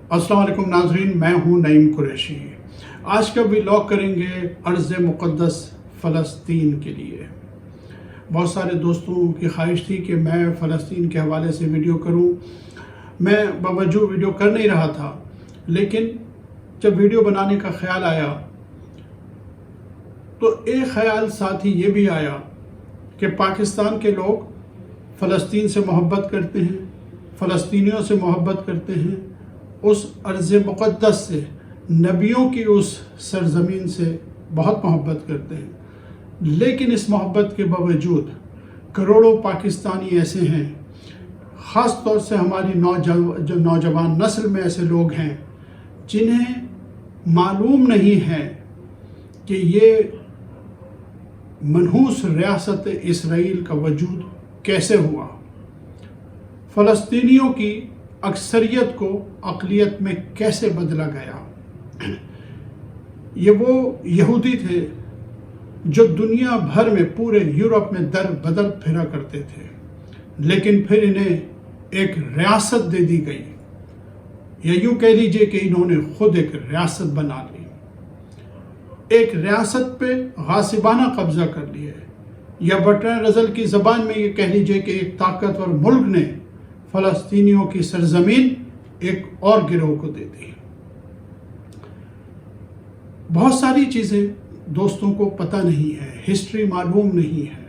अस्सलाम वालेकुम नाजरीन, मैं हूं नईम कुरैशी। आज का व्लॉग करेंगे अर्ज़ मुक़द्दस फ़लस्तीन के लिए। बहुत सारे दोस्तों की ख्वाहिश थी कि मैं फ़लस्तीन के हवाले से वीडियो करूं। मैं बावजूद वीडियो कर नहीं रहा था, लेकिन जब वीडियो बनाने का ख्याल आया तो एक ख्याल साथ ही ये भी आया कि पाकिस्तान के लोग फ़लस्तीन से मोहब्बत करते हैं, फ़लस्तीनियों से मोहब्बत करते हैं, उस अर्ज़ मुक़द्दस से, नबियों की उस सरज़मीन से बहुत मोहब्बत करते हैं। लेकिन इस मोहब्बत के बावजूद करोड़ों पाकिस्तानी ऐसे हैं, ख़ास तौर से हमारी नौजवान नस्ल में ऐसे लोग हैं जिन्हें मालूम नहीं है कि ये मनहूस रियासत इसराइल का वजूद कैसे हुआ। फ़लस्तीनियों की अक्सरियत को अक़लियत में कैसे बदला गया। ये वो यहूदी थे जो दुनिया भर में, पूरे यूरोप में दर बदर फिरा करते थे, लेकिन फिर इन्हें एक रियासत दे दी गई, या यूँ कह लीजिए कि इन्होंने खुद एक रियासत बना ली। एक रियासत पे गासिबाना कब्ज़ा कर लिया, या बर्ट्रैंड रज़ल की ज़बान में ये कह लीजिए कि एक ताकतवर मुल्क ने फ़लस्तीनियों की सरज़मीन एक और गिरोह को दे दी। बहुत सारी चीज़ें दोस्तों को पता नहीं है, हिस्ट्री मालूम नहीं है।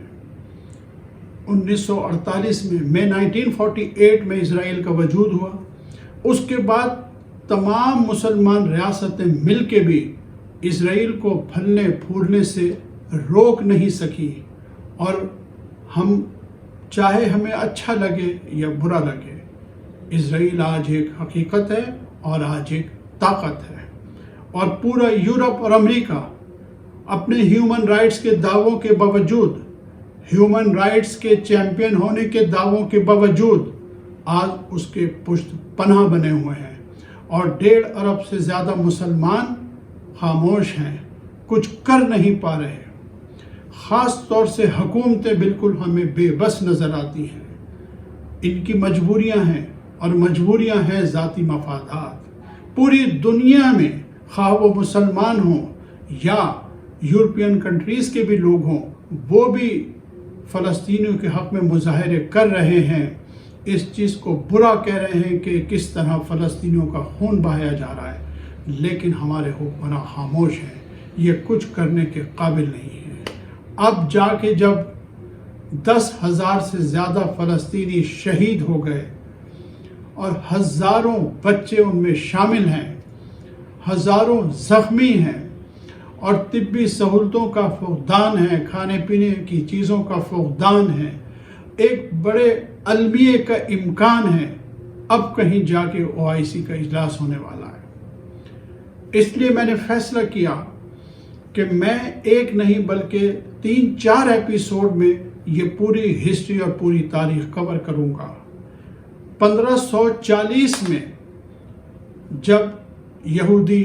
1948 में, मई 1948 में इज़राइल का वजूद हुआ। उसके बाद तमाम मुसलमान रियासतें मिल के भी इज़राइल को फलने फूलने से रोक नहीं सकी, और हम चाहे हमें अच्छा लगे या बुरा लगे, इज़राइल आज एक हकीकत है और आज एक ताकत है। और पूरा यूरोप और अमेरिका अपने ह्यूमन राइट्स के दावों के बावजूद, ह्यूमन राइट्स के चैम्पियन होने के दावों के बावजूद आज उसके पुष्ट पनाह बने हुए हैं, और 1.5 अरब से ज़्यादा मुसलमान खामोश हैं, कुछ कर नहीं पा रहे। ख़ास तौर से हुकूमतें बिल्कुल हमें बेबस नज़र आती हैं। इनकी मजबूरियां हैं, और मजबूरियां हैं ज़ाती मफादात। पूरी दुनिया में, ख़ाह वो मुसलमान हों या यूरोपियन कंट्रीज़ के भी लोग हों, वो भी फ़लस्तीनियों के हक़ में मुजाहरे कर रहे हैं। इस चीज़ को बुरा कह रहे हैं कि किस तरह फ़लस्तीनियों का खून बहाया जा रहा है, लेकिन हमारे हुक्मरान खामोश हैं, ये कुछ करने के काबिल नहीं है। अब जाके जब 10,000 से ज़्यादा फ़लस्तीनी शहीद हो गए और हज़ारों बच्चे उनमें शामिल हैं, हज़ारों ज़ख्मी हैं, और तिब्बी सहूलतों का फुक़दान है, खाने पीने की चीज़ों का फुक़दान है, एक बड़े अलमिये का इम्कान है, अब कहीं जाके OIC का इजलास होने वाला है। इसलिए मैंने फ़ैसला किया कि मैं एक नहीं बल्कि 3-4 एपिसोड में ये पूरी हिस्ट्री और पूरी तारीख़ कवर करूँगा। 1540 में जब यहूदी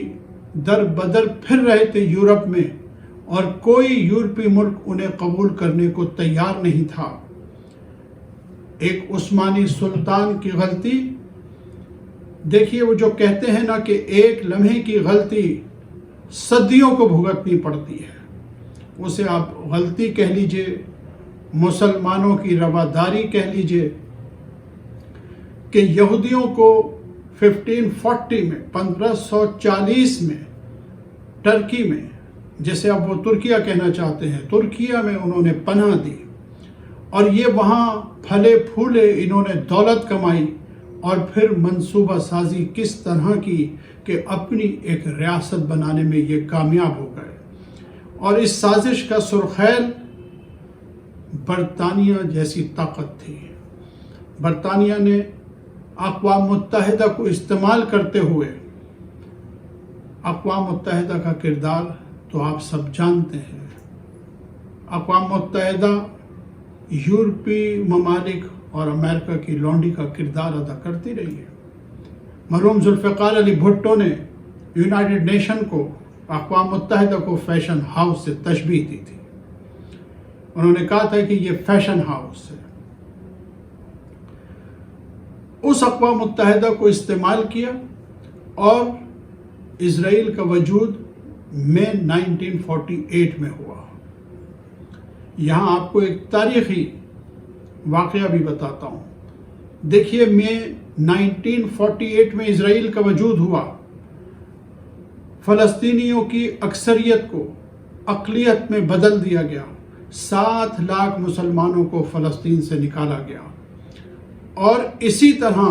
दर बदर फिर रहे थे यूरोप में, और कोई यूरोपीय मुल्क उन्हें कबूल करने को तैयार नहीं था, एक उस्मानी सुल्तान की गलती, देखिए वो जो कहते हैं ना कि एक लम्हे की गलती सदियों को भुगतनी पड़ती है, उसे आप गलती कह लीजिए, मुसलमानों की रवादारी कह लीजिए, कि यहूदियों को 1540 में, 1540 में टर्की में, जैसे अब वो तुर्किया कहना चाहते हैं, तुर्किया में उन्होंने पनाह दी, और ये वहाँ फले फूले, इन्होंने दौलत कमाई, और फिर मंसूबा साजी किस तरह की कि अपनी एक रियासत बनाने में ये कामयाब हो गए। और इस साजिश का सुरखैल बरतानिया जैसी ताकत थी। बरतानिया ने अक़वाम मुत्तहिदा को इस्तेमाल करते हुए, अक़वाम मुत्तहिदा का किरदार तो आप सब जानते हैं। अक़वाम मुत्तहिदा यूरोपीय ममालिक और अमेरिका की लौंडी का किरदार अदा करती रही है। मरहूम जुल्फ़िकार अली भुट्टो ने यूनाइटेड नेशन को, अक़वाम मुत्तहिदा को फ़ैशन हाउस से तशबीह दी थी। उन्होंने कहा था कि ये फ़ैशन हाउस है। उस अक़वाम मुत्तहिदा को इस्तेमाल किया اور اسرائیل کا وجود مئی 1948 میں ہوا۔ یہاں آپ کو ایک تاریخی واقعہ بھی بتاتا ہوں۔ دیکھیے، مئی 1948 میں اسرائیل کا وجود ہوا۔ فلسطینیوں کی اکثریت کو اقلیت میں بدل دیا گیا۔ 7 لاکھ مسلمانوں کو فلسطین سے نکالا گیا، اور اسی طرح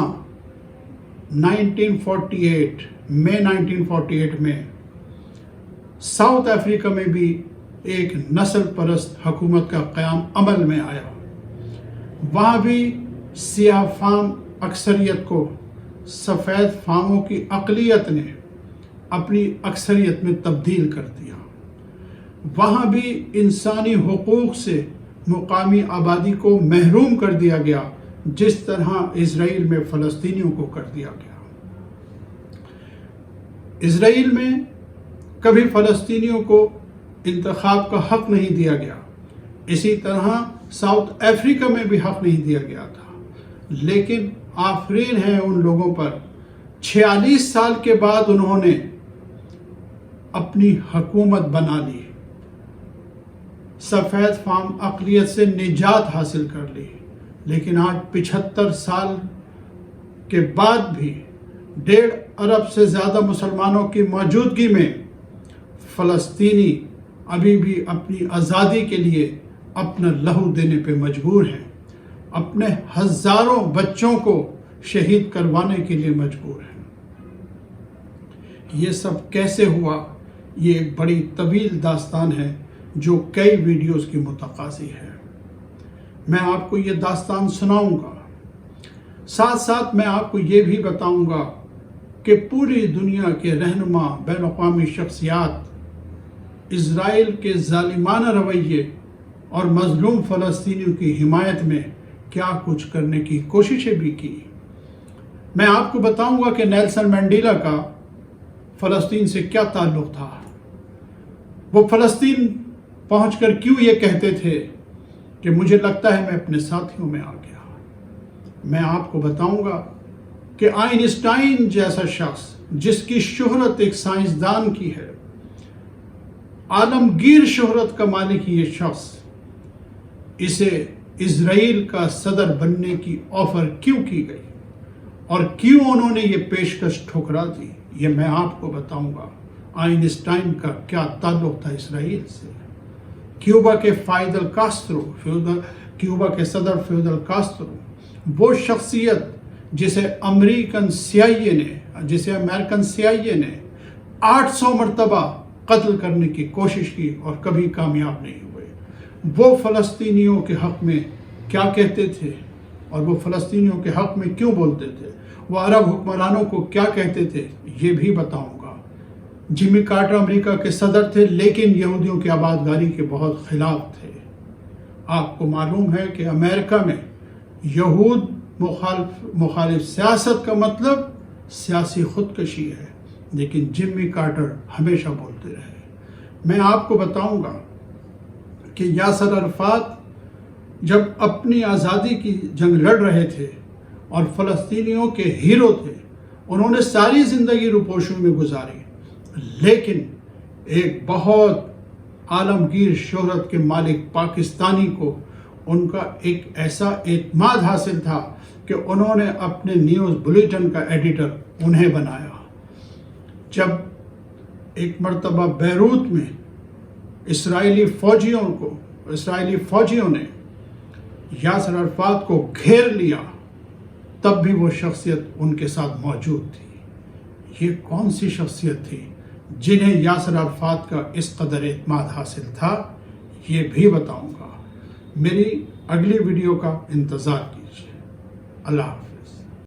1948 مئی 1948 میں ساؤتھ افریقہ میں بھی ایک نسل پرست حکومت کا قیام عمل میں آیا۔ وہاں بھی سیاہ فام اکثریت کو سفید فاموں کی اقلیت نے اپنی اکثریت میں تبدیل کر دیا۔ وہاں بھی انسانی حقوق سے مقامی آبادی کو محروم کر دیا گیا، جس طرح اسرائیل میں فلسطینیوں کو کر دیا گیا۔ اسرائیل میں کبھی فلسطینیوں کو انتخاب کا حق نہیں دیا گیا، اسی طرح ساؤتھ افریقہ میں بھی حق نہیں دیا گیا تھا۔ لیکن آفرین ہے ان لوگوں پر، 46 سال کے بعد انہوں نے اپنی حکومت بنا لی، سفید فام اقلیت سے نجات حاصل کر لی۔ لیکن آج 75 سال کے بعد بھی 1.5 ارب سے زیادہ مسلمانوں کی موجودگی میں فلسطینی ابھی بھی اپنی آزادی کے لیے اپنا لہو دینے پہ مجبور ہیں، اپنے ہزاروں بچوں کو شہید کروانے کے لیے مجبور ہیں۔ یہ سب کیسے ہوا؟ یہ ایک بڑی طویل داستان ہے جو کئی ویڈیوز کی متقاضی ہے۔ میں آپ کو یہ داستان سناؤں گا، ساتھ ساتھ میں آپ کو یہ بھی بتاؤں گا کہ پوری دنیا کے رہنما، بین الاقوامی شخصیات اسرائیل کے ظالمانہ رویے اور مظلوم فلسطینیوں کی حمایت میں کیا کچھ کرنے کی کوششیں بھی کی۔ میں آپ کو بتاؤں گا کہ نیلسن مینڈیلا کا فلسطین سے کیا تعلق تھا، وہ فلسطین پہنچ کر کیوں یہ کہتے تھے کہ مجھے لگتا ہے میں اپنے ساتھیوں میں آ گیا۔ میں آپ کو بتاؤں گا کہ آئنسٹائن جیسا شخص، جس کی شہرت ایک سائنسدان کی ہے، عالمگیر شہرت کا مالک یہ شخص، اسے اسرائیل کا صدر بننے کی آفر کیوں کی گئی اور کیوں انہوں نے یہ پیشکش ٹھکرا دی، یہ میں آپ کو بتاؤں گا۔ آئنسٹائن کا کیا تعلق تھا اسرائیل سے؟ کیوبا کے فائدل کاسترو، کیوبا کے صدر فیدل کاسترو، وہ شخصیت جسے امریکن سی آئی اے نے 800 مرتبہ قتل کرنے کی کوشش کی اور کبھی کامیاب نہیں ہوئے، وہ فلسطینیوں کے حق میں کیا کہتے تھے اور وہ فلسطینیوں کے حق میں کیوں بولتے تھے، وہ عرب حکمرانوں کو کیا کہتے تھے، یہ بھی بتاؤں گا۔ جمی کارٹر امریکہ کے صدر تھے، لیکن یہودیوں کی آبادکاری کے بہت خلاف تھے۔ آپ کو معلوم ہے کہ امریکہ میں یہود مخالف سیاست کا مطلب سیاسی خودکشی ہے، لیکن جمی کارٹر ہمیشہ بولتے رہے۔ میں آپ کو بتاؤں گا کہ یاسر عرفات جب اپنی آزادی کی جنگ لڑ رہے تھے اور فلسطینیوں کے ہیرو تھے، انہوں نے ساری زندگی روپوشوں میں گزاری، لیکن ایک بہت عالمگیر شہرت کے مالک پاکستانی کو ان کا ایک ایسا اعتماد حاصل تھا کہ انہوں نے اپنے نیوز بلیٹن کا ایڈیٹر انہیں بنایا۔ جب ایک مرتبہ بیروت میں اسرائیلی فوجیوں نے یاسر عرفات کو گھیر لیا، تب بھی وہ شخصیت ان کے ساتھ موجود تھی۔ یہ کون سی شخصیت تھی جنہیں یاسر عرفات کا اس قدر اعتماد حاصل تھا، یہ بھی بتاؤں گا۔ میری اگلی ویڈیو کا انتظار کیجیے۔ اللہ حافظ۔